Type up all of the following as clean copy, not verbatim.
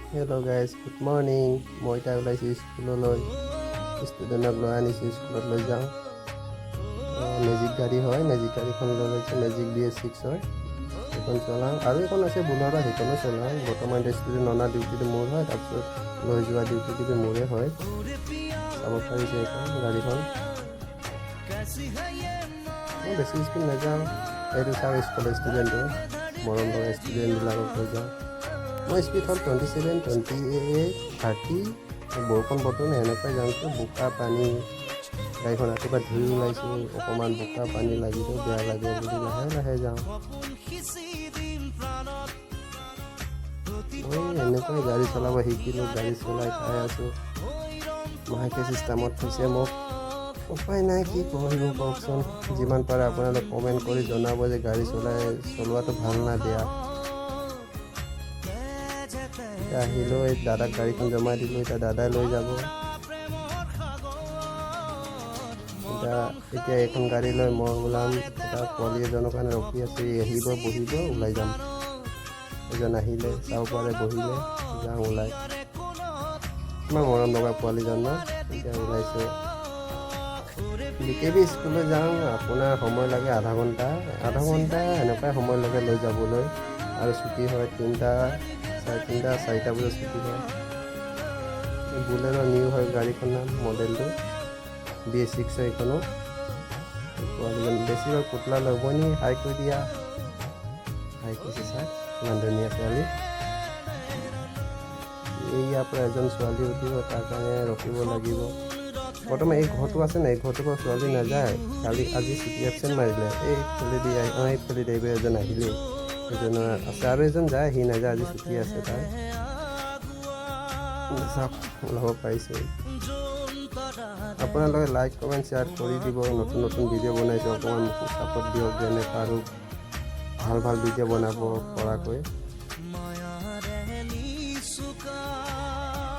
Hello guys, good morning. মই এতিয়া ওলাইছোঁ স্কুললৈ। ষ্টুডেণ্টক লৈ আনিছোঁ, স্কুলত লৈ যাওঁ। মেজিক গাড়ী হয়, মেজিক গাড়ীখন লৈ লৈছোঁ, মেজিক BS6 হয়। সেইখন চলাওঁ আৰু এখন আছে বুলৰা, সেইখনো চলাওঁ। বৰ্তমান ষ্টুডেণ্ট অনা ডিউটিটো মোৰ হয়, তাৰপিছত লৈ যোৱা ডিউটিটো মোৰে হয়। চাব পাৰিছে এইখন গাড়ীখন। মই বেছি স্পীড নাযাওঁ, এইটো চাওঁ স্কুলৰ ষ্টুডেণ্টটো, মৰম লগা ষ্টুডেণ্টবিলাকক লৈ যাওঁ। মই স্পীড হ'ল 27, 28, 30। বৰষুণ বতৰ এনেকুৱাই যাওঁছোঁ, বোকা পানী গাড়ীখন ৰাতিপুৱা ধুই ওলাইছোঁ, অকণমান বোকা পানী লাগিলেও বেয়া লাগে বুলি লাহে লাহে যাওঁ। মই এনেকুৱাই গাড়ী চলাব শিকিলোঁ, গাড়ী চলাই খাই আছোঁ। মাহেকে চিষ্টেমত থৈছে মোক, উপায় নাই, কি কৰিব কওকচোন। যিমান পাৰে আপোনালোকে কমেণ্ট কৰি জনাব যে গাড়ী চলোৱাটো ভাল না বেয়া। এতিয়া আহিলোঁ, এই দাদাক গাড়ীখন জমা দিলোঁ, এতিয়া দাদাই লৈ যাব। এতিয়া এইখন গাড়ী লৈ মই ওলাম, এটা পোৱালি এজনৰ কাৰণে ৰখি আছোঁ, আহিব বহিব ওলাই যাম। এজন আহিলে চাব পাৰে, বহিলে যাওঁ ওলাই। ইমান মৰম লগা পোৱালিজন ন। এতিয়া ওলাইছোঁ, BKB স্কুললৈ যাওঁ। আপোনাৰ সময় লাগে আধা ঘণ্টা এনেকুৱাই সময় লাগে লৈ যাবলৈ। আৰু ছুটি হয় 3টা, 3:30, 4টা বজাত ছুটি হয়। বুলেৰো নিউ হয় গাড়ীখনৰ মডেলটো, BS6 হয় এইখনো। পোৱালিজন বেছিভাগ পুতলা ল'ব নি, হাই কৰি দিয়া, হাই কৰিছে চাওক, ইমান ধুনীয়া ছোৱালী। ইয়াৰ পৰা এজন ছোৱালী উঠিব, তাৰ কাৰণে ৰখিব লাগিব। বৰ্তমান এই ঘৰটো আছে নাই, এই ঘৰটোৰ পৰা ছোৱালী নাযায়। আজি ছুটি এবচেণ্ট মাৰিলে, এইফালেদি আহিব এজন আহিলেই, এজনৰ আছে আৰু এজন যায়, সি নাযায়, আজি ছুটি আছে তাৰ। চাওক ওলাব পাৰিছে। আপোনালোকে লাইক কমেণ্ট শ্বেয়াৰ কৰি দিব। নতুন নতুন ভিডিঅ' বনাইছোঁ, অকণমান মোকো ছাপোৰ্ট দিয়ক, যেনেকৈ আৰু ভাল ভাল ভিডিঅ' বনাব পৰাকৈ।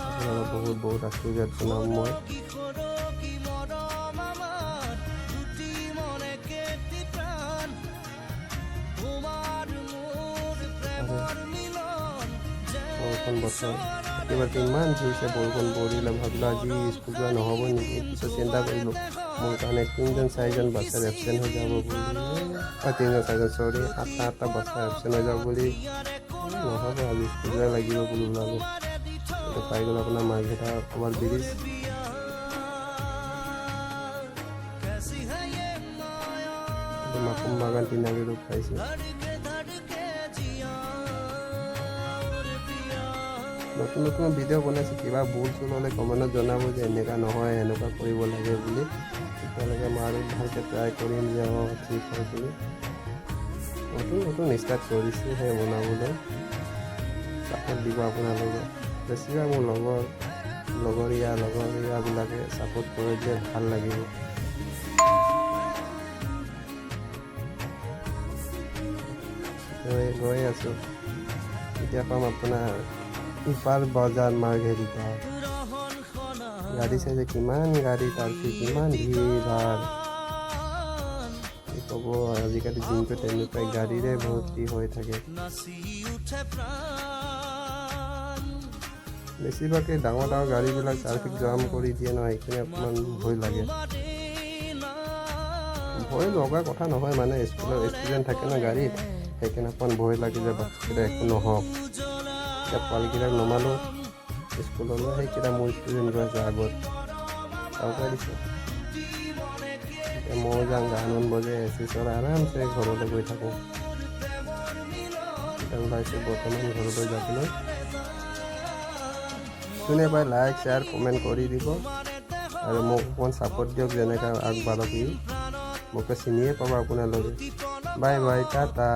আপোনালোক বহুত বহুত আশীৰ্বাদ জনাম মই। বৰষুণ বতৰ একেবাৰে ইমান জোৰছে বৰষুণ পৰিলে, ভাবিলোঁ আজি স্কুল যোৱা নহ'ব নেকি। পিছত চিন্তা কৰিলোঁ, মোৰ কাৰণে 3-4জন বাচ্চাৰ এবচেণ্ট হৈ যাব বুলি, 3-4জন চৰি 7টা বাচ্চা এবচেণ্ট হৈ যাব বুলি, নহ'ব আজি স্কুল যোৱা লাগিব বুলি ওলালোঁ। এইটো পাই গ'লোঁ আপোনাৰ মাৰ্ঘেৰিটা ক'ৰবাত ব্ৰিজ। মাকুম বাগান তিনিআলিত পাইছোঁ। নতুন নতুন ভিডিঅ' বনাইছোঁ, কিবা ভুল চুল হ'লে কমেণ্টত জনাব যে এনেকুৱা নহয়, এনেকুৱা কৰিব লাগে বুলি। তেতিয়ালৈকে মই আৰু ভালকৈ ট্ৰাই কৰিম যে ঠিক হয় বুলি। নতুন ষ্টাৰ্ট কৰিছোঁহে বনাবলৈ, ছাপোৰ্ট দিব আপোনালোকে। বেছিভাগ মোৰ লগৰীয়াবিলাকে ছাপোৰ্ট কৰি দিয়ে, ভাল লাগিব। গৈ আছোঁ, এতিয়া পাম আপোনাৰ ইপাৰ বজাৰ মাৰ্ঘেৰিটা। গাড়ী চাইছে কিমান গাড়ী, তাৰপিছত কিমান ভিৰ ভাৰ, কি ক'ব। আজিকালি দিনটো তেনেকুৱাই গাড়ীৰে ভৰ্তি হৈ থাকে। বেছিভাগে ডাঙৰ ডাঙৰ গাড়ীবিলাক ট্ৰাফিক জাম কৰি দিয়ে নহয়, সেইখিনি অকণমান ভয় লাগে। ভয় লগা কথা নহয়, মানে স্কুলৰ ষ্টুডেণ্ট থাকে ন গাড়ীত, সেইকাৰণে অকণমান ভয় লাগি যায়, বাচ্চাকেইটা একো নহওক। এতিয়া পোৱালিকেইটাক নমালোঁ স্কুললৈ, সেইকেইটা মোৰ ষ্টুডেণ্ট গৈ আছে আগত, চাব পাৰিছে। এতিয়া মই যাওঁ, গান বজাই চলাই আৰামছে ঘৰলৈ গৈ থাকোঁ। এতিয়া ওলাইছোঁ বৰ্তমান ঘৰলৈ যাবলৈ। যোনে পাই লাইক শ্বেয়াৰ কমেণ্ট কৰি দিব, আৰু মোক অকণমান ছাপোৰ্ট দিয়ক, যেনেকৈ আগবাঢ়ক। মোকে চিনিয়ে পাব আপোনালোকে। Bye bye, Tata.